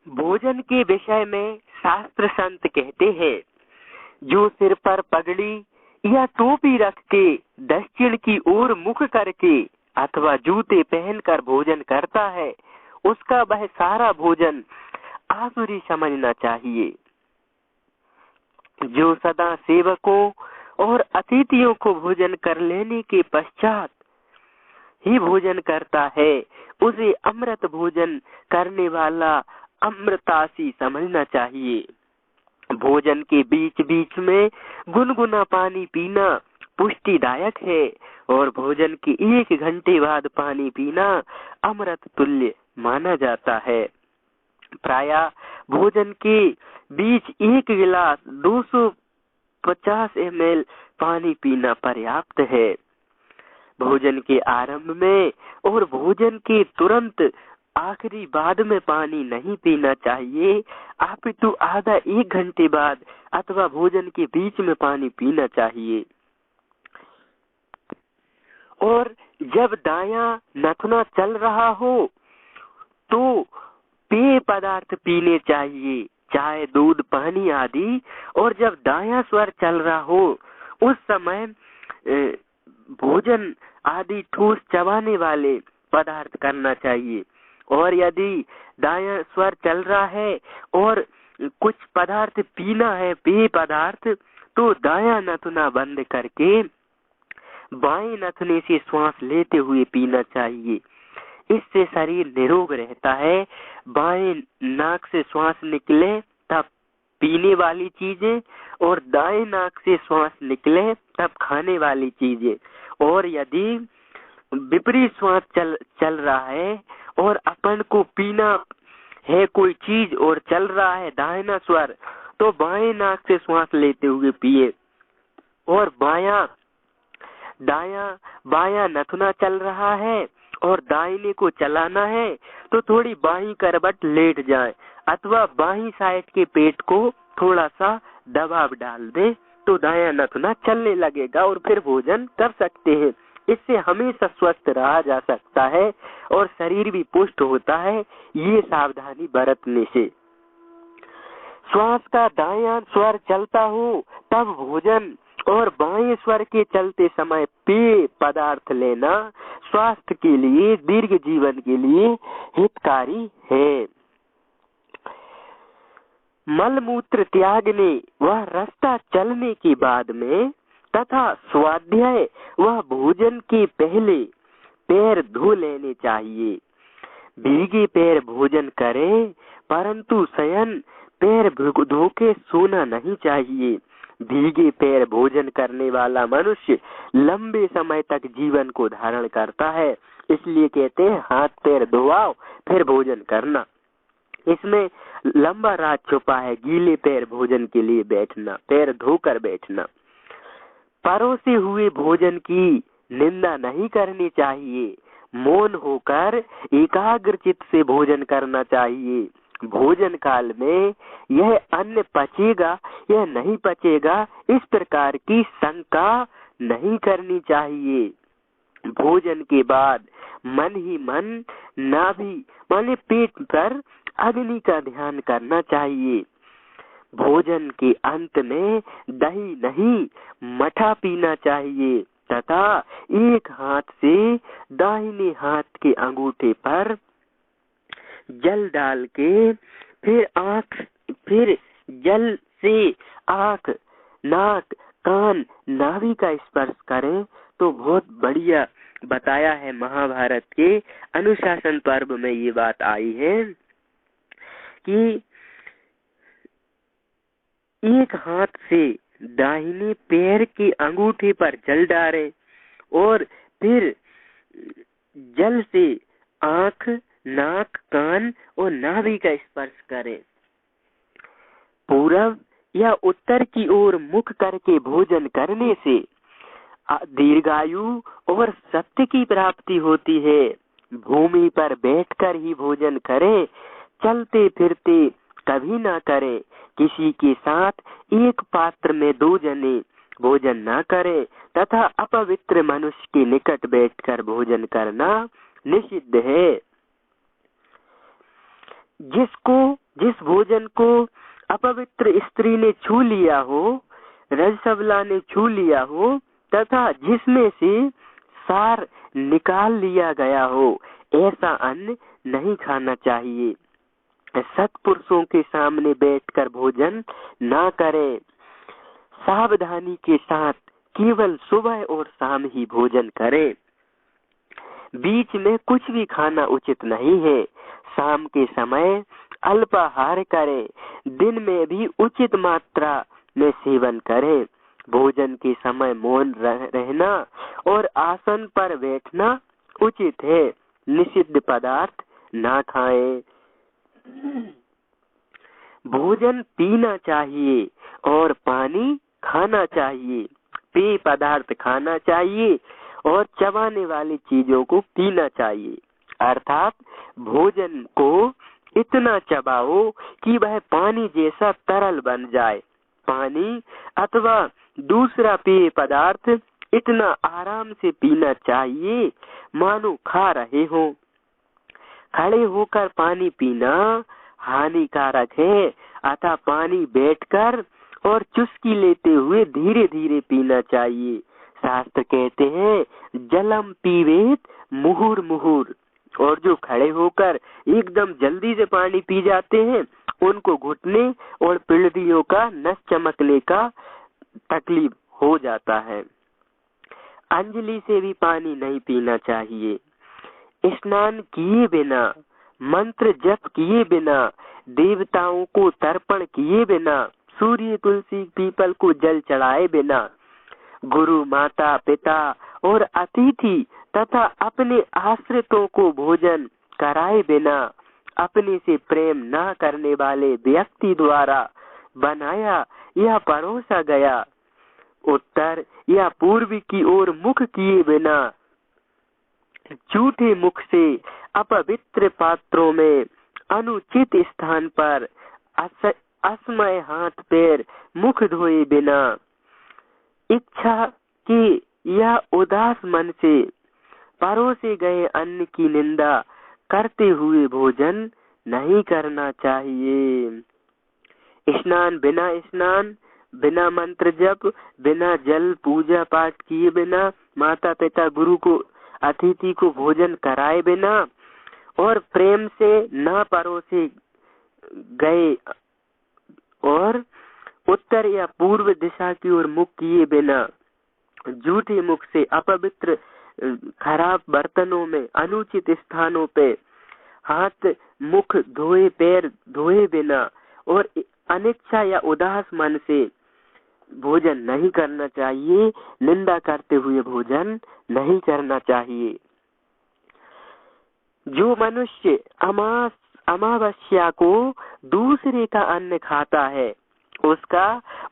भोजन के विषय में शास्त्र संत कहते हैं, जो सिर पर पगड़ी या टोपी रख के दक्षिण की ओर मुख करके अथवा जूते पहनकर भोजन करता है, उसका वह सारा भोजन आसुरी समझना चाहिए। जो सदा सेवकों और अतिथियों को भोजन कर लेने के पश्चात ही भोजन करता है, उसे अमृत भोजन करने वाला अमृतासी समझना चाहिए। भोजन के बीच बीच में गुनगुना पानी पीना पुष्टिदायक है और भोजन के 1 घंटे बाद पानी पीना अमृत तुल्य माना जाता है। प्रायः भोजन के बीच 1 गिलास 250 ml पानी पीना पर्याप्त है। भोजन के आरंभ में और भोजन के तुरंत आखिरी बाद में पानी नहीं पीना चाहिए, अपितु आधा 1 घंटे बाद अथवा भोजन के बीच में पानी पीना चाहिए। और जब दायां नथुना चल रहा हो तो पेय पदार्थ पीने चाहिए, चाय, दूध, पानी आदि। और जब दायां स्वर चल रहा हो उस समय भोजन आदि ठोस चबाने वाले पदार्थ करना चाहिए। और यदि दायां स्वर चल रहा है और कुछ पदार्थ पीना है, पेय पदार्थ, तो दायां नथुना बंद करके बाएं नथुने से श्वास लेते हुए पीना चाहिए। इससे शरीर निरोग रहता है। बाएं नाक से श्वास निकले तब पीने वाली चीजें और दाएं नाक से श्वास निकले तब खाने वाली चीजें। और यदि विपरीत श्वास चल रहा है और अपन को पीना है कोई चीज और चल रहा है दाहिना स्वर, तो बाएं नाक से श्वास लेते हुए पिए। और बायां नथुना चल रहा है और दाहिने को चलाना है तो थोड़ी बाहीं करवट लेट जाए अथवा बाहीं साइड के पेट को थोड़ा सा दबाव डाल दे तो दायां नथुना चलने लगेगा और फिर भोजन कर सकते हैं। इससे हमेशा स्वस्थ रहा जा सकता है और शरीर भी पुष्ट होता है, ये सावधानी बरतने से। श्वास का दायां स्वर चलता हो तब भोजन और बाएं स्वर के चलते समय पेय पदार्थ लेना स्वास्थ्य के लिए, दीर्घ जीवन के लिए हितकारी है। मलमूत्र त्यागने व रास्ता चलने के बाद में तथा स्वाध्याय व भोजन के पहले पैर धो लेने चाहिए। भीगे पैर भोजन करें, परंतु शयन पैर धो के सोना नहीं चाहिए। भीगे पैर भोजन करने वाला मनुष्य लंबे समय तक जीवन को धारण करता है, इसलिए कहते हैं हाथ पैर धोआओ फिर भोजन करना। इसमें लंबा राज छुपा है। गीले पैर भोजन के लिए बैठना, पैर धोकर बैठना। परोसे हुए भोजन की निंदा नहीं करनी चाहिए। मौन होकर एकाग्र चित्त से भोजन करना चाहिए। भोजन काल में यह अन्न पचेगा या नहीं पचेगा, इस प्रकार की शंका नहीं करनी चाहिए। भोजन के बाद मन ही मन नाभि माने पेट पर अग्नि का ध्यान करना चाहिए। भोजन के अंत में दही नहीं मठा पीना चाहिए तथा एक हाथ से दाहिने हाथ के अंगूठे पर जल डाल के फिर जल से आँख, नाक, कान, नाभि का स्पर्श करें तो बहुत बढ़िया बताया है। महाभारत के अनुशासन पर्व में ये बात आई है कि एक हाथ से दाहिने पैर के अंगूठे पर जल डालें और फिर जल से आँख, नाक, कान और नाभि का स्पर्श करें। पूर्व या उत्तर की ओर मुख करके भोजन करने से दीर्घायु और सत्य की प्राप्ति होती है। भूमि पर बैठकर ही भोजन करें, चलते फिरते कभी ना करें। किसी के साथ एक पात्र में 2 जने भोजन ना करें तथा अपवित्र मनुष्य के निकट बैठकर भोजन करना निषिद्ध है। जिस भोजन को अपवित्र स्त्री ने छू लिया हो, रजसवला ने छू लिया हो, तथा जिसमें से सार निकाल लिया गया हो, ऐसा अन्न नहीं खाना चाहिए। सत्पुरुषों के सामने बैठकर भोजन ना करें। सावधानी के साथ केवल सुबह और शाम ही भोजन करें। बीच में कुछ भी खाना उचित नहीं है। शाम के समय अल्पाहार करें। दिन में भी उचित मात्रा में सेवन करें। भोजन के समय मौन रहना और आसन पर बैठना उचित है। निषिद्ध पदार्थ ना खाएं। भोजन पीना चाहिए और पानी खाना चाहिए। पेय पदार्थ खाना चाहिए और चबाने वाली चीजों को पीना चाहिए। अर्थात भोजन को इतना चबाओ कि वह पानी जैसा तरल बन जाए। पानी अथवा दूसरा पेय पदार्थ इतना आराम से पीना चाहिए मानो खा रहे हो। खड़े होकर पानी पीना हानिकारक है, अतः पानी बैठकर और चुस्की लेते हुए धीरे धीरे पीना चाहिए। शास्त्र कहते हैं जलम पीवेत मुहुर मुहुर, और जो खड़े होकर एकदम जल्दी से पानी पी जाते हैं उनको घुटने और पिंडलियों का नस चमकने का तकलीफ हो जाता है। अंजलि से भी पानी नहीं पीना चाहिए। स्नान किए बिना, मंत्र जप किए बिना, देवताओं को तर्पण किए बिना, सूर्य तुलसी पीपल को जल चढ़ाए बिना, गुरु माता पिता और अतिथि तथा अपने आश्रितों को भोजन कराए बिना, अपने से प्रेम न करने वाले व्यक्ति द्वारा बनाया या परोसा गया उत्तर या पूर्व की ओर मुख किए बिना, झूठे मुख से अपवित्र पात्रों में अनुचित स्थान पर असमय हाथ पैर मुख धोए बिना, इच्छा की या उदास मन से परोसे गए अन्न की निंदा करते हुए भोजन नहीं करना चाहिए। स्नान, बिना मंत्र जप, बिना जल पूजा पाठ किए बिना, माता पिता गुरु को अतिथि को भोजन कराए बिना और प्रेम से न परोसे गए और उत्तर या पूर्व दिशा की ओर मुख किए बिना, झूठे मुख से अपवित्र खराब बर्तनों में अनुचित स्थानों पे हाथ मुख धोए पैर धोए बिना और अनिच्छा या उदास मन से भोजन नहीं करना चाहिए। निंदा करते हुए भोजन नहीं करना चाहिए। जो मनुष्य अमावस्या को दूसरे का अन्न खाता है उसका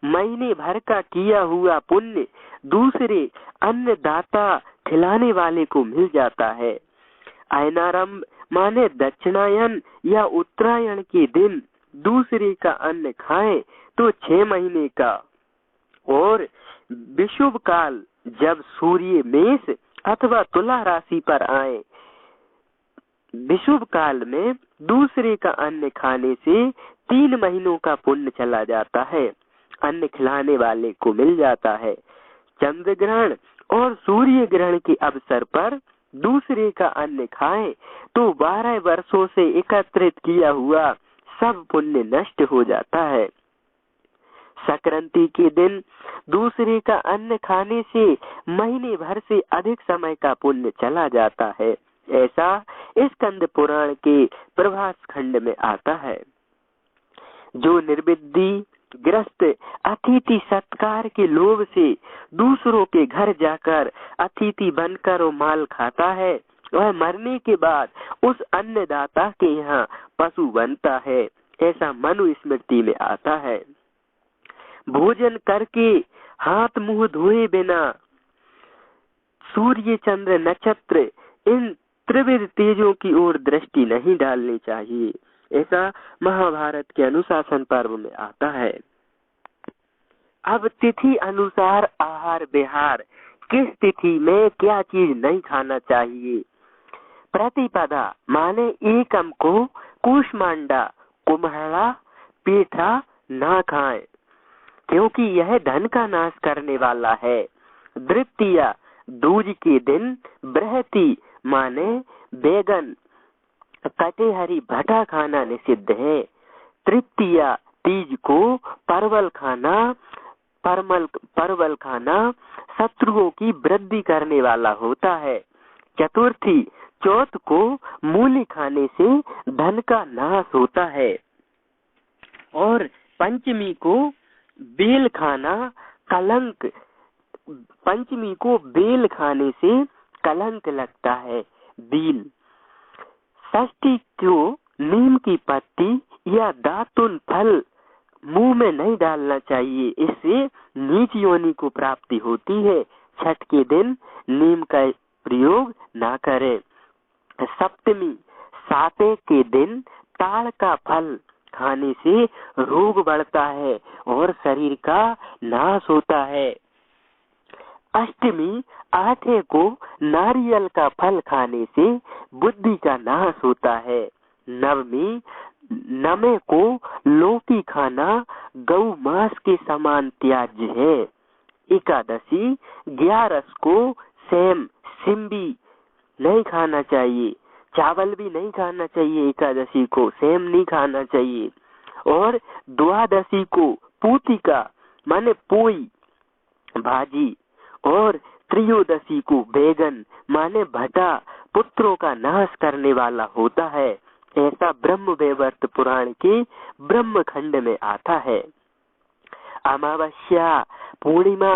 महीने भर का किया हुआ पुण्य दूसरे अन्नदाता खिलाने वाले को मिल जाता है। अयनारंभ माने दक्षिणायन या उत्तरायण के दिन दूसरे का अन्न खाएं तो 6 महीने का, और विषुव काल जब सूर्य मेष अथवा तुला राशि पर आए, विषुव काल में दूसरे का अन्न खाने से 3 महीनों का पुण्य चला जाता है, अन्न खिलाने वाले को मिल जाता है। चंद्र ग्रहण और सूर्य ग्रहण के अवसर पर दूसरे का अन्न खाएं तो 12 वर्षों से एकत्रित किया हुआ सब पुण्य नष्ट हो जाता है। संक्रांति के दिन दूसरे का अन्न खाने से महीने भर से अधिक समय का पुण्य चला जाता है। ऐसा इस स्कंद पुराण के प्रभास खंड में आता है। जो निर्विद्दी ग्रस्त अतिथि सत्कार के लोभ से दूसरों के घर जाकर अतिथि बनकर वो माल खाता है, वह मरने के बाद उस अन्नदाता के यहाँ पशु बनता है। ऐसा मनुस्मृति में आता है। भोजन करके हाथ मुंह धोए बिना सूर्य चंद्र नक्षत्र इन त्रिविध तेजों की ओर दृष्टि नहीं डालनी चाहिए। ऐसा महाभारत के अनुशासन पर्व में आता है। अब तिथि अनुसार आहार विहार, किस तिथि में क्या चीज नहीं खाना चाहिए। प्रतिपदा माने एकम को कूष्मांडा कुम्हड़ा पीठा ना खाएं, क्योंकि यह धन का नाश करने वाला है। द्वितीया दूज के दिन बृहति माने बैगन कटे हरी भटा खाना निषिद्ध है। तृतीया तीज को परवल खाना शत्रुओं की वृद्धि करने वाला होता है। चतुर्थी चौथ को मूली खाने से धन का नाश होता है। और पंचमी को बेल खाने से कलंक लगता है। बेल। षष्ठी को नीम की पत्ती या दातुन फल मुंह में नहीं डालना चाहिए, इससे नीच योनि को प्राप्ति होती है। छठ के दिन नीम का प्रयोग ना करें। सप्तमी साते के दिन ताड़ का फल खाने से रोग बढ़ता है और शरीर का नाश होता है। अष्टमी आठे को नारियल का फल खाने से बुद्धि का नाश होता है। नवमी नमे को लौकी खाना गौ मांस के समान त्याज्य है। एकादशी 11 को सेम सिम्बी नहीं खाना चाहिए, चावल भी नहीं खाना चाहिए। एकादशी को सेम नहीं खाना चाहिए। और द्वादशी को पूतिका माने पोई भाजी और त्रयोदशी को बैगन माने भटा पुत्रों का नाश करने वाला होता है। ऐसा ब्रह्म वैवर्त पुराण के ब्रह्म खंड में आता है। अमावस्या, पूर्णिमा,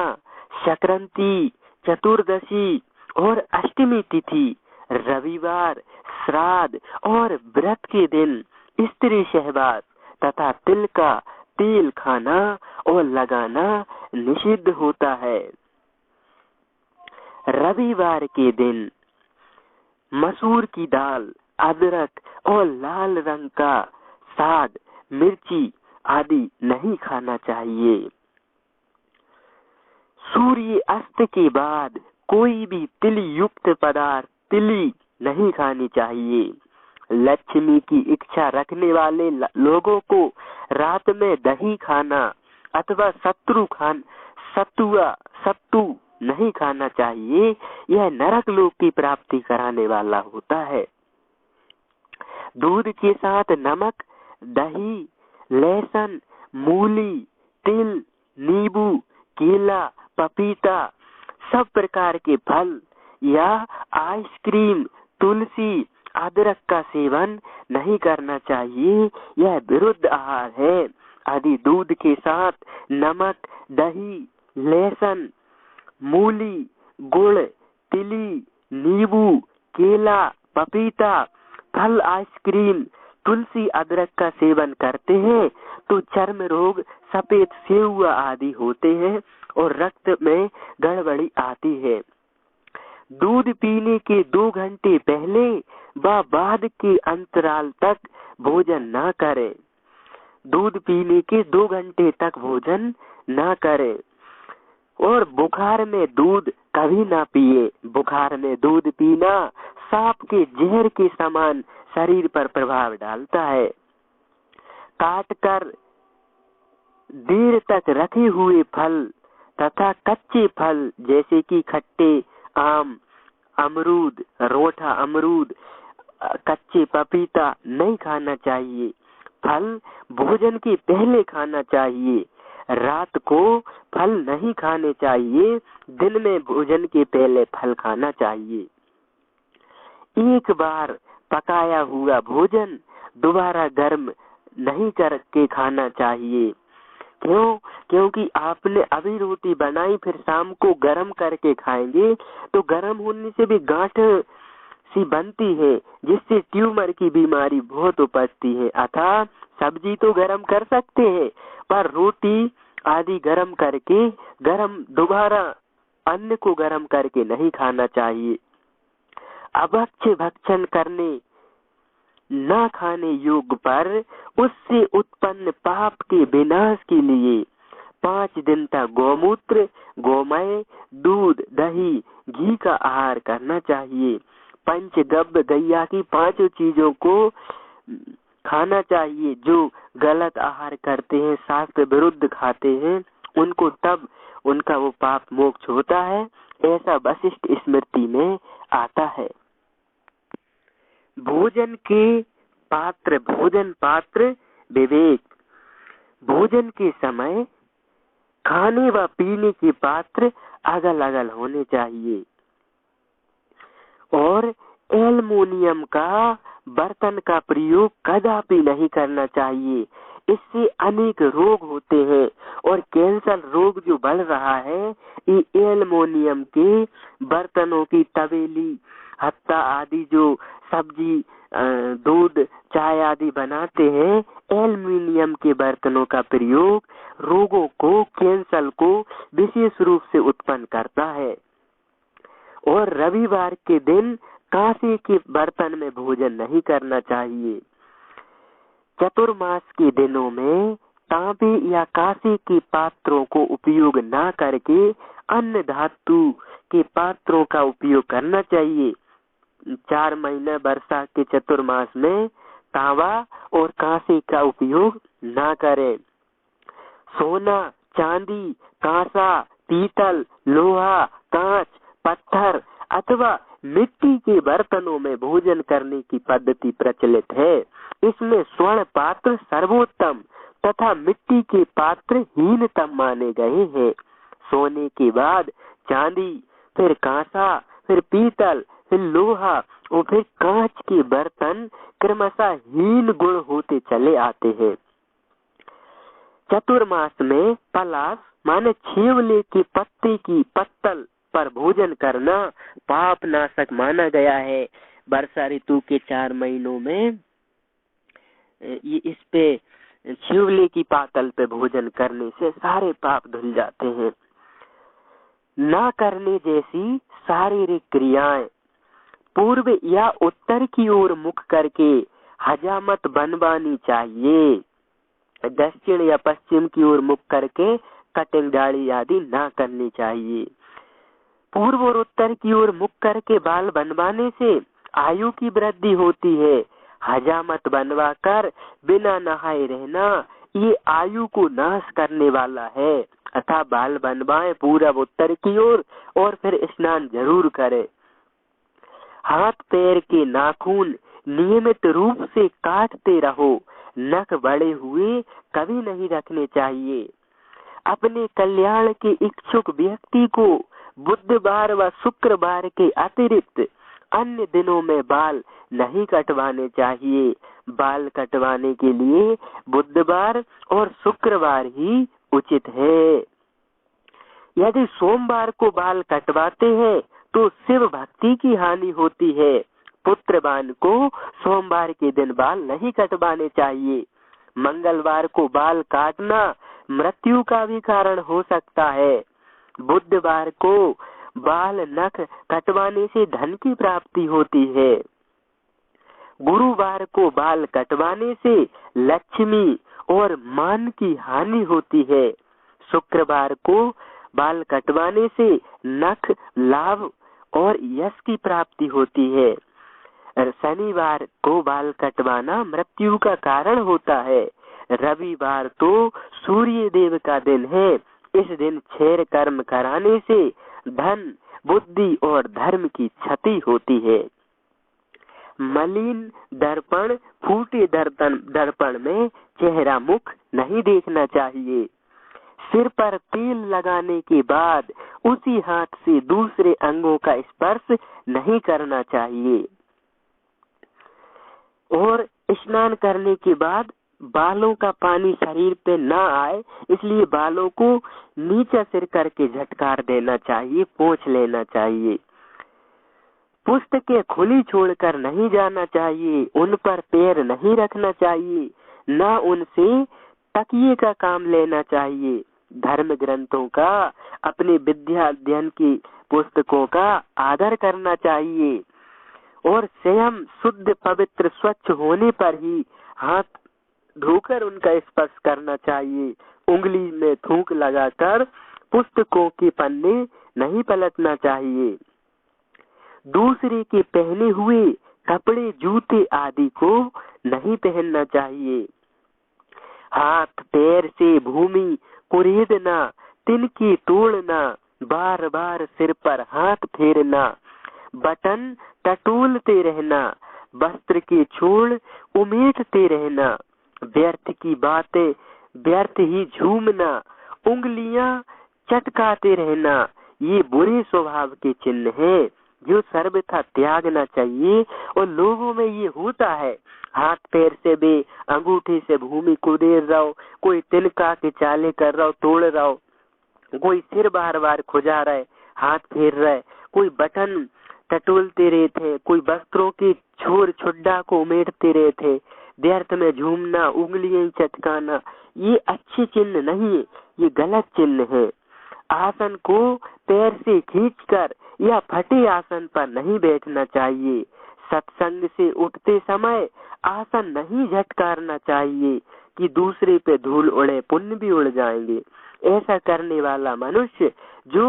संक्रांति, चतुर्दशी और अष्टमी तिथि, रविवार, श्राद्ध और व्रत के दिन स्त्री सहवास तथा तिल का तेल खाना और लगाना निषिद्ध होता है। रविवार के दिन मसूर की दाल, अदरक और लाल रंग का साग, मिर्ची आदि नहीं खाना चाहिए। सूर्य अस्त के बाद कोई भी तिल युक्त पदार्थ तिली नहीं खानी चाहिए। लक्ष्मी की इच्छा रखने वाले लोगों को रात में दही खाना अथवा सत्तू नहीं खाना चाहिए। यह नरक लोक की प्राप्ति कराने वाला होता है। दूध के साथ नमक, दही, लहसुन, मूली, तिल, नींबू, केला, पपीता, सब प्रकार के फल या आइसक्रीम, तुलसी, अदरक का सेवन नहीं करना चाहिए। यह विरुद्ध आहार है। यदि दूध के साथ नमक, दही, लहसुन, मूली, गुड़, तिली, नींबू, केला, पपीता, फल, आइसक्रीम, तुलसी, अदरक का सेवन करते हैं तो चर्म रोग, सफेद सेहुआ आदि होते हैं और रक्त में गड़बड़ी आती है। दूध पीने के 2 घंटे पहले व बाद के अंतराल तक भोजन न करें। दूध पीने के 2 घंटे तक भोजन न करें। और बुखार में दूध कभी ना पिए। बुखार में दूध पीना सांप के जहर के समान शरीर पर प्रभाव डालता है। काटकर देर तक रखे हुए फल तथा कच्चे फल जैसे कि खट्टे आम, अमरूद, रोठा अमरूद, कच्चे पपीता नहीं खाना चाहिए। फल भोजन के पहले खाना चाहिए। रात को फल नहीं खाने चाहिए। दिन में भोजन के पहले फल खाना चाहिए। एक बार पकाया हुआ भोजन दोबारा गर्म नहीं करके खाना चाहिए। क्यों? क्योंकि आपने अभी रोटी बनाई फिर शाम को गर्म करके खाएंगे तो गर्म होने से भी गांठ सी बनती है, जिससे ट्यूमर की बीमारी बहुत उपजती है। अतः सब्जी तो गर्म कर सकते हैं पर रोटी आदि गर्म करके दोबारा अन्न को गर्म करके नहीं खाना चाहिए। अभक्ष्य भक्षण करने न खाने योग्य पर उससे उत्पन्न पाप के विनाश के लिए 5 दिन तक गौमूत्र, गोमय, दूध, दही, घी का आहार करना चाहिए। पंचगव्य गैया की 5 चीजों को खाना चाहिए। जो गलत आहार करते हैं, शास्त्र विरुद्ध खाते हैं, उनको तब उनका वो पाप मोक्ष होता है, ऐसा वशिष्ठ स्मृति में आता है। भोजन के पात्र, भोजन पात्र विवेक। भोजन के समय खाने व पीने के पात्र अगल अगल होने चाहिए और एल्युमिनियम का बर्तन का प्रयोग कदापि नहीं करना चाहिए। इससे अनेक रोग होते हैं और कैंसर रोग जो बढ़ रहा है, ये एल्युमिनियम के बर्तनों की तवेली, हत्ता आदि जो सब्जी, दूध, चाय आदि बनाते हैं, एल्युमिनियम के बर्तनों का प्रयोग रोगों को, कैंसर को विशेष रूप से उत्पन्न करता है। और रविवार के दिन कांसे के बर्तन में भोजन नहीं करना चाहिए। चतुर्मास के दिनों में तांबे या कांसे के पात्रों को उपयोग न करके अन्य धातु के पात्रों का उपयोग करना चाहिए। 4 महीने वर्षा के चतुर्मास में तांबा और कांसे का उपयोग न करें। सोना, चांदी, कांसा, पीतल, लोहा, कांच, पत्थर अथवा मिट्टी के बर्तनों में भोजन करने की पद्धति प्रचलित है। इसमें स्वर्ण पात्र सर्वोत्तम तथा मिट्टी के पात्र हीनतम माने गए हैं। सोने के बाद चांदी, फिर कांसा, फिर पीतल, फिर लोहा और फिर कांच के बर्तन क्रमशः हीन गुण होते चले आते हैं। चतुर्मास में पलाश माने छेवले के पत्ते की पत्तल पर भोजन करना पाप नाशक माना गया है। वर्षा ऋतु के 4 महीनों में ये इस पे छेवले की पातल पे भोजन करने से सारे पाप धुल जाते हैं। ना करने जैसी शारीरिक क्रियाएं। पूर्व या उत्तर की ओर मुख करके हजामत बनवानी चाहिए। दक्षिण या पश्चिम की ओर मुख करके कटिंग दाढ़ी आदि ना करनी चाहिए। पूर्व और उत्तर की ओर मुख करके बाल बनवाने से आयु की वृद्धि होती है। हजामत बनवा कर बिना नहाए रहना ये आयु को नाश करने वाला है। अतः बाल बनवाएं पूर्व उत्तर की ओर और फिर स्नान जरूर करें। हाथ पैर के नाखून नियमित रूप से काटते रहो। नख बड़े हुए कभी नहीं रखने चाहिए। अपने कल्याण के इच्छुक व्यक्ति को बुधवार व शुक्रवार के अतिरिक्त अन्य दिनों में बाल नहीं कटवाने चाहिए। बाल कटवाने के लिए बुधवार और शुक्रवार ही उचित है। यदि सोमवार को बाल कटवाते हैं तो शिव भक्ति की हानि होती है। पुत्रवान को सोमवार के दिन बाल नहीं कटवाने चाहिए। मंगलवार को बाल काटना मृत्यु का भी कारण हो सकता है। बुधवार को बाल नख कटवाने से धन की प्राप्ति होती है। गुरुवार को बाल कटवाने से लक्ष्मी और मान की हानि होती है। शुक्रवार को बाल कटवाने से नख लाभ और यश की प्राप्ति होती है। शनिवार को बाल कटवाना मृत्यु का कारण होता है। रविवार तो सूर्य देव का दिन है। इस दिन क्षैर कर्म कराने से धन, बुद्धि और धर्म की क्षति होती है। मलिन दर्पण, फूटे दर्पण में चेहरा मुख नहीं देखना चाहिए। सिर पर तेल लगाने के बाद उसी हाथ से दूसरे अंगों का स्पर्श नहीं करना चाहिए। और स्नान करने के बाद बालों का पानी शरीर पे ना आए, इसलिए बालों को नीचे सिर करके झटकार देना चाहिए, पोंछ लेना चाहिए। पुस्तकें खुली छोड़कर नहीं जाना चाहिए। उन पर पैर नहीं रखना चाहिए, ना उनसे तकिए का काम लेना चाहिए। धर्म ग्रंथों का, अपने विद्या अध्ययन की पुस्तकों का आदर करना चाहिए और स्वयं शुद्ध पवित्र स्वच्छ होने पर ही हाथ धोकर उनका स्पर्श करना चाहिए। उंगली में थूक लगाकर पुस्तकों के पन्ने नहीं पलटना चाहिए। दूसरे के पहने हुए कपड़े, जूते आदि को नहीं पहनना चाहिए। हाथ पैर से भूमि कुरेदना, तिनकी तोड़ना, बार बार सिर पर हाथ फेरना, बटन टटोलते रहना, वस्त्र की छोड़ उमेटते रहना, व्यर्थ की बातें व्यर्थ ही झूमना, उंगलियां चटकाते रहना, ये बुरे स्वभाव के चिन्ह हैं जो सर्वथा त्यागना चाहिए। और लोगों में ये होता है, हाथ पैर से भी अंगूठे से भूमि कुरेद रहा हो, कोई तिनका के चाले कर रहा हो, तोड़ रहा हो, कोई सिर बार बार खुजा रहा है, हाथ फेर रहा है, कोई बटन टटोलते रहे थे, कोई वस्त्रों की छोर छुड्डा को उमेटते रहे थे, व्यर्थ में झूमना, उंगलियां चटकाना, ये अच्छे चिन्ह नहीं है, ये गलत चिन्ह है। आसन को पैर से खींचकर या फटे आसन पर नहीं बैठना चाहिए। सत्संग से उठते समय आसन नहीं झटकारना चाहिए कि दूसरे पे धूल उड़े, पुण्य भी उड़ जाएंगे। ऐसा करने वाला मनुष्य जो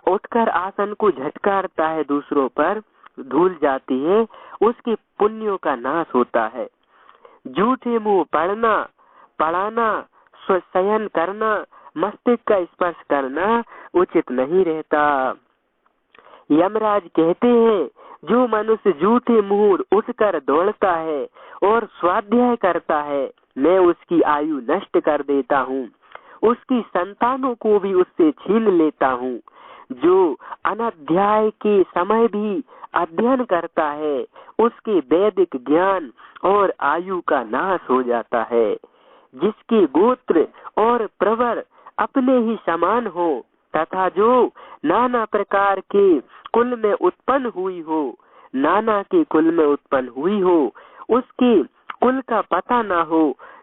उठकर आसन को झटकारता है, दूसरों पर धूल जाती है, उसके पुण्यों का नाश होता है। झूठे मुंह पढ़ना, पढ़ाना, शयन करना, मस्तिष्क का स्पर्श करना उचित नहीं रहता। यमराज कहते हैं, जो मनुष्य झूठे मुंह उठकर दौड़ता है और स्वाध्याय करता है, मैं उसकी आयु नष्ट कर देता हूँ, उसकी संतानों को भी उससे छीन लेता हूँ। जो अनाध्याय के समय भी अध्ययन करता है, उसके वैदिक ज्ञान और आयु का नाश हो जाता है। जिसके गोत्र और प्रवर अपने ही समान हो तथा जो नाना प्रकार के कुल में उत्पन्न हुई हो, नाना के कुल में उत्पन्न हुई हो, उसके कुल का पता ना हो,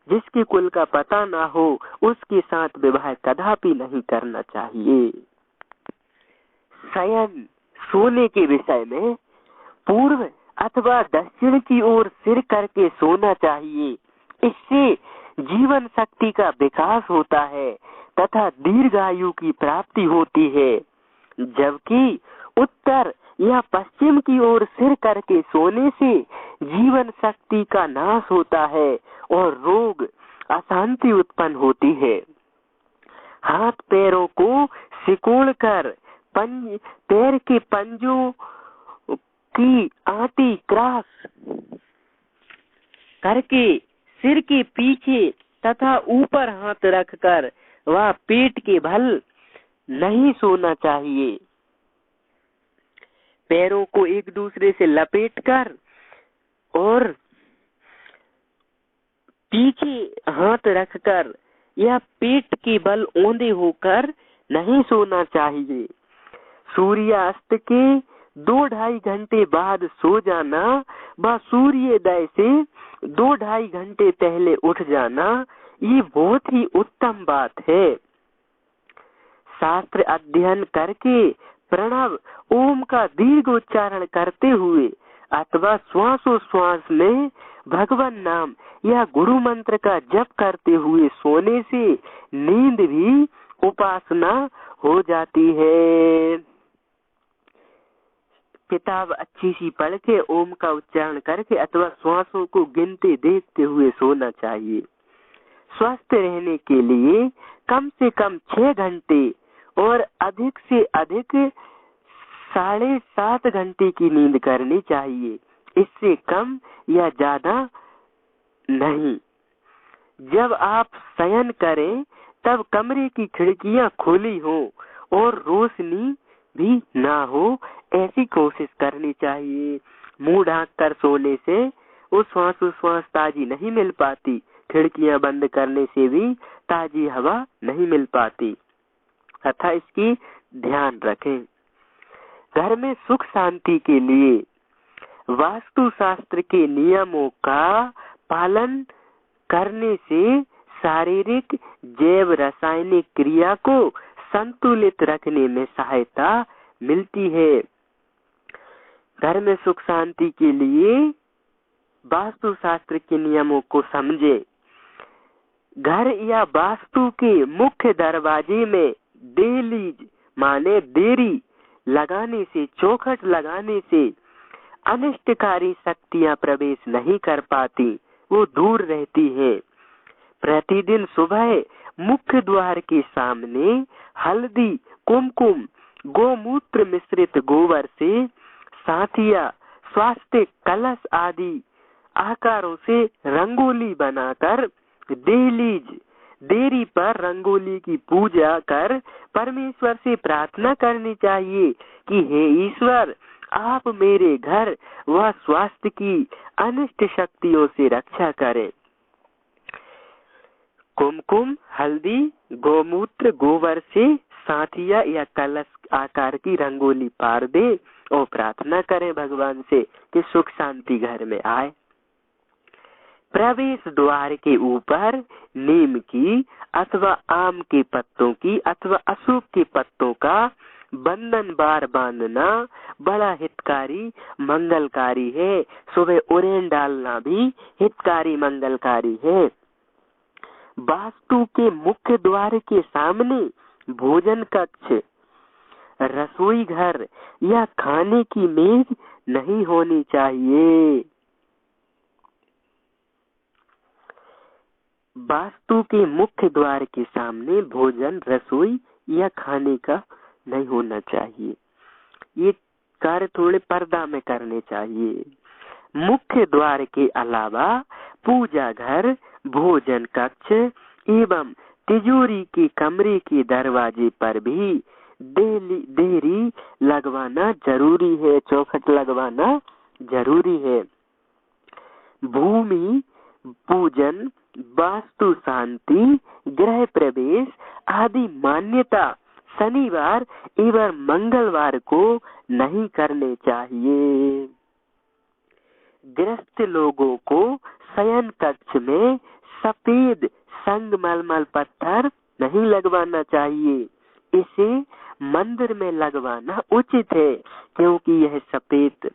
जिसके कुल का पता ना हो, उसके साथ विवाह कदापि नहीं करना चाहिए। शयन, सोने के विषय में पूर्व अथवा दक्षिण की ओर सिर करके सोना चाहिए। इससे जीवन शक्ति का विकास होता है तथा दीर्घायु की प्राप्ति होती है। जबकि उत्तर या पश्चिम की ओर सिर करके सोने से जीवन शक्ति का नाश होता है और रोग अशांति उत्पन्न होती है। हाथ पैरों को सिकोड़कर पैर के पंजों की आटी क्रॉस करके सिर के पीछे तथा ऊपर हाथ रखकर वह पेट के बल नहीं सोना चाहिए। पैरों को एक दूसरे से लपेटकर और पीछे हाथ रखकर या पेट के बल औंधे होकर नहीं सोना चाहिए। सूर्यास्त के 2-2.5 घंटे बाद सो जाना व सूर्योदय से 2-2.5 घंटे पहले उठ जाना, ये बहुत ही उत्तम बात है। शास्त्र अध्ययन करके प्रणव ओम का दीर्घ उच्चारण करते हुए अथवा श्वासोश्वास में भगवान नाम या गुरु मंत्र का जप करते हुए सोने से नींद भी उपासना हो जाती है। किताब अच्छी सी पढ़ के ओम का उच्चारण करके अथवा श्वासों को गिनते देखते हुए सोना चाहिए। स्वस्थ रहने के लिए कम से कम 6 घंटे और अधिक से अधिक 7.5 घंटे की नींद करनी चाहिए, इससे कम या ज्यादा नहीं। जब आप शयन करें तब कमरे की खिड़कियां खुली हो और रोशनी भी ना हो, ऐसी कोशिश करनी चाहिए। मुंह ढांक कर सोने से उश्वास ताजी नहीं मिल पाती, खिड़कियां बंद करने से भी ताजी हवा नहीं मिल पाती, तथा इसकी ध्यान रखें। घर में सुख शांति के लिए वास्तु शास्त्र के नियमों का पालन करने से शारीरिक जैव रासायनिक क्रिया को संतुलित रखने में सहायता मिलती है। घर में सुख शांति के लिए वास्तु शास्त्र के नियमों को समझे। घर या वास्तु के मुख्य दरवाजे में देलीज माने देरी लगाने से, चौखट लगाने से अनिष्टकारी शक्तियां प्रवेश नहीं कर पाती। वो दूर रहती है। प्रतिदिन सुबह मुख्य द्वार के सामने हल्दी, कुमकुम, गोमूत्र मिश्रित गोबर से साथिया, स्वास्थ्य कलश आदि आकारों से रंगोली बनाकर देरी पर रंगोली की पूजा कर परमेश्वर से प्रार्थना करनी चाहिए कि हे ईश्वर, आप मेरे घर व स्वास्थ्य की अनिष्ट शक्तियों से रक्षा करें। कुमकुम, हल्दी, गोमूत्र, गोबर से साथिया या कलश आकार की रंगोली पार दे और प्रार्थना करें भगवान से कि सुख शांति घर में आए। प्रवेश द्वार के ऊपर नीम की अथवा आम के पत्तों की अथवा अशोक के पत्तों का बंधन बार बांधना बड़ा हितकारी मंगलकारी है। सुबह उड़ेन डालना भी हितकारी मंगलकारी है। वास्तु के मुख्य द्वार के सामने भोजन कक्ष, रसोई घर या खाने की मेज नहीं होनी चाहिए। वास्तु के मुख्य द्वार के सामने भोजन, रसोई या खाने का नहीं होना चाहिए। ये कार्य थोड़े पर्दा में करने चाहिए। मुख्य द्वार के अलावा पूजा घर, भोजन कक्ष एवं तिजोरी के कमरे के दरवाजे पर भी देरी लगवाना जरूरी है, चौखट लगवाना जरूरी है। भूमि पूजन, वास्तु शांति, गृह प्रवेश आदि मान्यता शनिवार एवं मंगलवार को नहीं करने चाहिए। गृहस्थ लोगों को शयन कक्ष में सफेद संगमरमर पत्थर नहीं लगवाना चाहिए। इसे मंदिर में लगवाना उचित है क्योंकि यह सफेद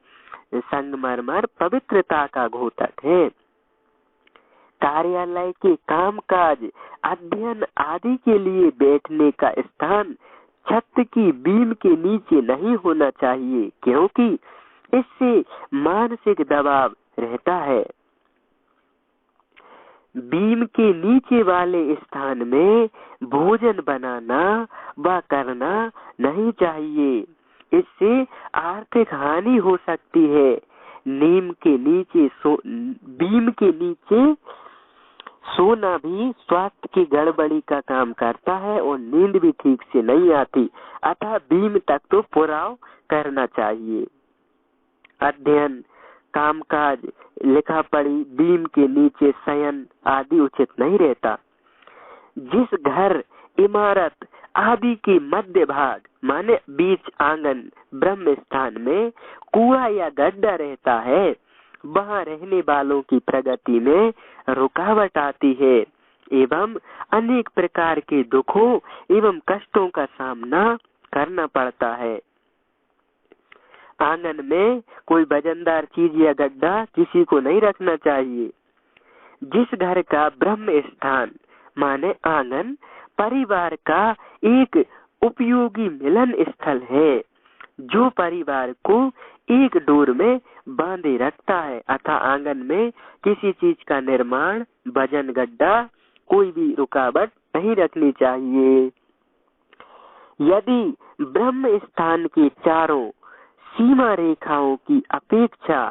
संगमरमर पवित्रता का घोतक है। कार्यालय के कामकाज, अध्ययन आदि के लिए बैठने का स्थान छत की बीम के नीचे नहीं होना चाहिए क्योंकि इससे मानसिक दबाव रहता है। बीम के नीचे वाले स्थान में भोजन बनाना व करना नहीं चाहिए, इससे आर्थिक हानि हो सकती है। बीम के नीचे सोना भी स्वास्थ्य की गड़बड़ी का काम करता है और नींद भी ठीक से नहीं आती, अतः बीम तक तो पुराव करना चाहिए। अध्ययन, कामकाज, लिखा पढ़ी बीम के नीचे शयन आदि उचित नहीं रहता। जिस घर, इमारत आदि के मध्य भाग माने बीच आंगन, ब्रह्म स्थान में कुआं या गड्ढा रहता है, वहाँ रहने वालों की प्रगति में रुकावट आती है एवं अनेक प्रकार के दुखों एवं कष्टों का सामना करना पड़ता है। आंगन में कोई वजनदार चीज या गड्ढा किसी को नहीं रखना चाहिए। जिस घर का ब्रह्म स्थान माने आंगन परिवार का एक उपयोगी मिलन स्थल है, जो परिवार को एक डोर में बांधे रखता है, अतः आंगन में किसी चीज का निर्माण, वजन गड्ढा, कोई भी रुकावट नहीं रखनी चाहिए। यदि ब्रह्म स्थान के चारों सीमा रेखाओं की अपेक्षा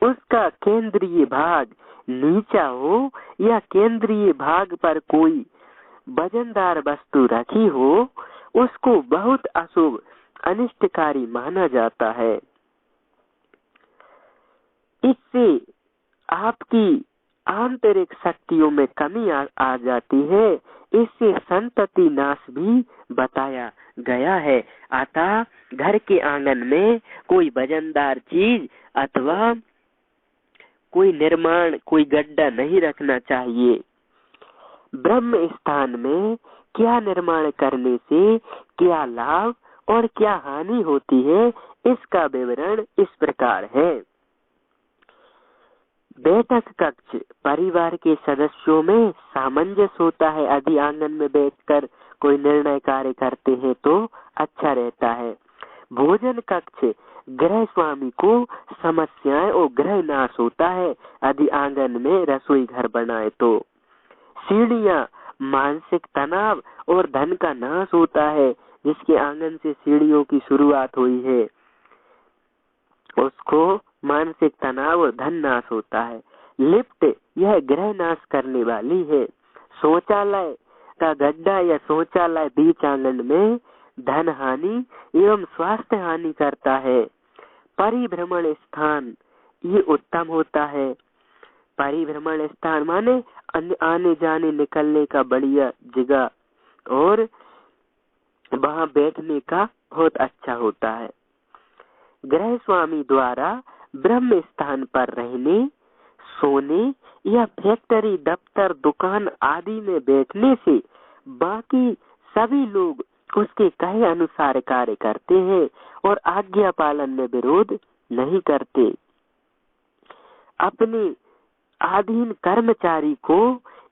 उसका केंद्रीय भाग नीचा हो या केंद्रीय भाग पर कोई वजनदार वस्तु रखी हो, उसको बहुत अशुभ अनिष्टकारी माना जाता है। इससे आपकी आंतरिक शक्तियों में कमी आ जाती है। इससे संतति नाश भी बताया गया है। अतः घर के आंगन में कोई वजनदार चीज अथवा कोई निर्माण, कोई गड्ढा नहीं रखना चाहिए। ब्रह्म स्थान में क्या निर्माण करने से क्या लाभ और क्या हानि होती है, इसका विवरण इस प्रकार है। बैठक कक्ष परिवार के सदस्यों में सामंजस्य होता है। यदि आंगन में बैठकर कोई निर्णय कार्य करते हैं तो अच्छा रहता है। भोजन कक्ष गृह स्वामी को समस्याएं और गृह नाश होता है यदि आंगन में रसोई घर बनाए तो। सीढ़ियां मानसिक तनाव और धन का नाश होता है। जिसके आंगन से सीढ़ियों की शुरुआत हुई है उसको मानसिक तनाव और धन नाश होता है। लिफ्ट यह गृह नाश करने वाली है। शौचालय का गड्ढा या शौचालय बीच आंगन में धन हानि एवं स्वास्थ्य हानि करता है। परिभ्रमण स्थान ये उत्तम होता है। परिभ्रमण स्थान माने आने जाने निकलने का बढ़िया जगह और वहाँ बैठने का बहुत अच्छा होता है। गृह स्वामी द्वारा ब्रह्म स्थान पर रहने, सोने या फैक्ट्री, दफ्तर, दुकान आदि में बैठने से बाकी सभी लोग उसके कहे अनुसार कार्य करते हैं और आज्ञा पालन में विरोध नहीं करते। अपने अधीन कर्मचारी को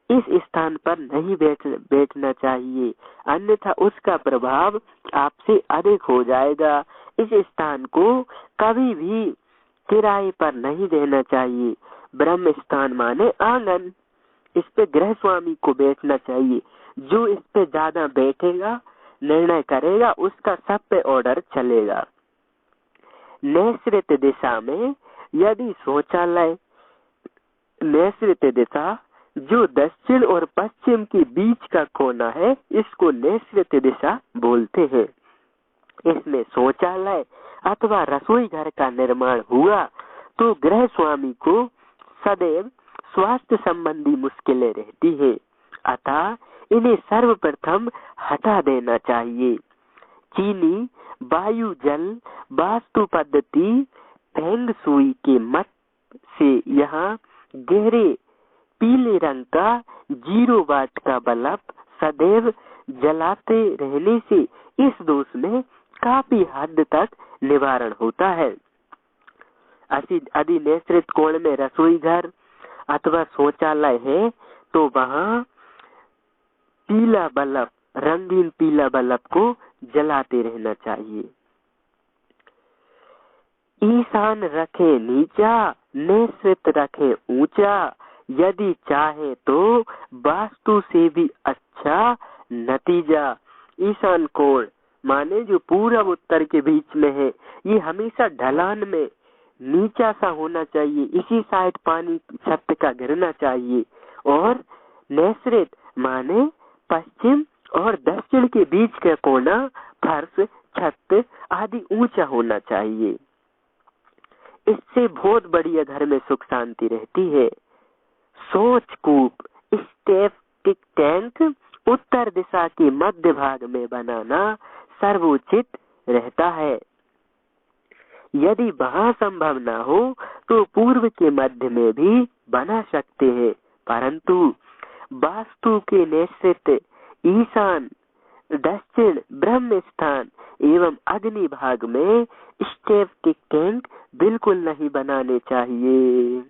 इस स्थान पर नहीं बैठना चाहिए, अन्यथा उसका प्रभाव आपसे अधिक हो जाएगा। इस स्थान को कभी भी किराए पर नहीं देना चाहिए। ब्रह्म स्थान माने आंगन, इस पे गृह स्वामी को बैठना चाहिए। जो इस पे ज्यादा बैठेगा, निर्णय करेगा, उसका सब पे ऑर्डर चलेगा। नैसृत दिशा में यदि शौचालय, नैसृत दिशा जो दक्षिण और पश्चिम के बीच का कोना है, इसको नैसृत दिशा बोलते हैं। इसमें शौचालय अथवा रसोई घर का निर्माण हुआ तो गृह स्वामी को सदैव स्वास्थ्य संबंधी मुश्किलें रहती है, अतः इन्हें सर्वप्रथम हटा देना चाहिए। चीनी वायु जल वास्तु पद्धति फेंग शुई के मत से यहाँ गहरे पीले रंग का 0 वाट का बल्ब सदैव जलाते रहने से इस दोष में काफी हद तक निवारण होता है। यदि नैसृत कोण में रसोई घर अथवा शौचालय है तो वहाँ पीला बल्ब, रंगीन पीला बल्ब को जलाते रहना चाहिए। ईशान रखे नीचा, नैसृत रखे ऊंचा, यदि चाहे तो वास्तु से भी अच्छा नतीजा। ईशान कोण माने जो पूरब उत्तर के बीच में है, ये हमेशा ढलान में नीचा सा होना चाहिए, इसी साइड पानी छत का गिरना चाहिए। और नैसृत माने पश्चिम और दक्षिण के बीच का कोना, फर्श, छत आदि ऊंचा होना चाहिए। इससे बहुत बढ़िया घर में सुख शांति रहती है। शौच कूप, सेप्टिक टैंक उत्तर दिशा के मध्य भाग में बनाना सर्वोचित रहता है। यदि वहाँ संभव न हो तो पूर्व के मध्य में भी बना सकते हैं, परंतु वास्तु के नैसृत, ईशान, दक्षिण, ब्रह्म स्थान एवं अग्नि भाग में सेप्टिक टैंक बिल्कुल नहीं बनाने चाहिए।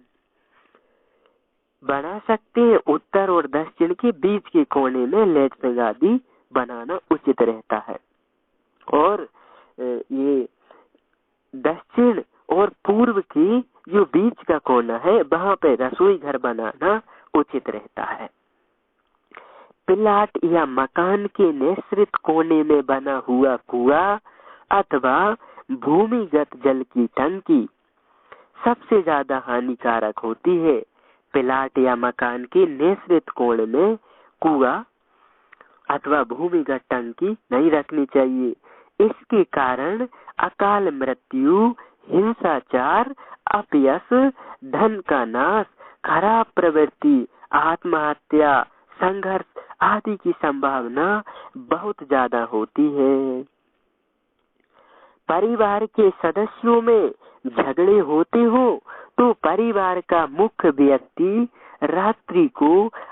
बना सकते हैं उत्तर और दक्षिण के बीच के कोने में लैट्रिन आदि बनाना उचित रहता है। और ये दक्षिण और पूर्व की जो बीच का कोना है वहाँ पे रसोई घर बनाना उचित रहता है। प्लाट या मकान के नैसृत कोने में बना हुआ कुआं अथवा भूमिगत जल की टंकी सबसे ज्यादा हानिकारक होती है। प्लाट या मकान के नैसृत कोण में कुआं अथवा भूमिगत टंकी नहीं रखनी चाहिए। इसके कारण अकाल मृत्यु, हिंसाचार, अपयश, धन का नाश, खराब प्रवृत्ति, आत्महत्या, संघर्ष आदि की संभावना बहुत ज्यादा होती है। परिवार के सदस्यों में झगड़े होते हो तो परिवार का मुख्य व्यक्ति रात्रि को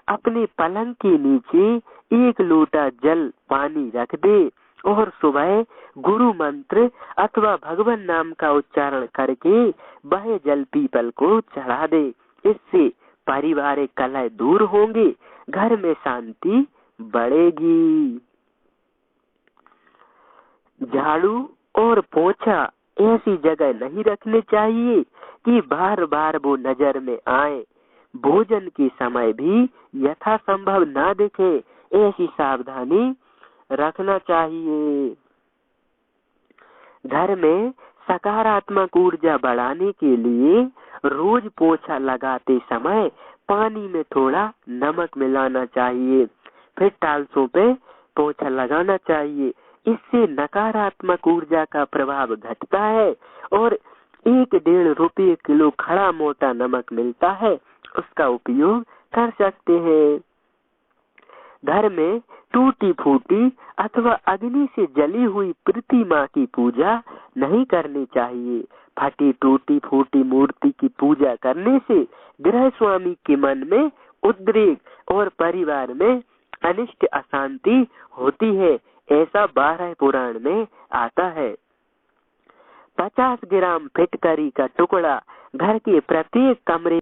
अपने पलंग के नीचे 1 लोटा जल पानी रख दे और सुबह गुरु मंत्र अथवा भगवान नाम का उच्चारण करके वह जल पीपल को चढ़ा दे। इससे पारिवारिक कलह दूर होंगे, घर में शांति बढ़ेगी। झाड़ू और पोछा ऐसी जगह नहीं रखनी चाहिए कि बार बार वो नजर में आए। भोजन के समय भी यथासंभव ना दिखे, ऐसी सावधानी रखना चाहिए। घर में सकारात्मक ऊर्जा बढ़ाने के लिए रोज पोछा लगाते समय पानी में थोड़ा नमक मिलाना चाहिए, फिर टाइल्सों पे पोछा लगाना चाहिए। इससे नकारात्मक ऊर्जा का प्रभाव घटता है और 1-1.5 रुपये किलो खड़ा मोटा नमक मिलता है, उसका उपयोग कर सकते हैं। घर में टूटी फूटी अथवा अग्नि से जली हुई प्रतिमा की पूजा नहीं करनी चाहिए। फटी टूटी फूटी मूर्ति की पूजा करने से गृह स्वामी के मन में उद्रेक और परिवार में अनिष्ट अशांति होती है, ऐसा 12 पुराण में आता है। 50 ग्राम फिटकरी का टुकड़ा घर के प्रत्येक कमरे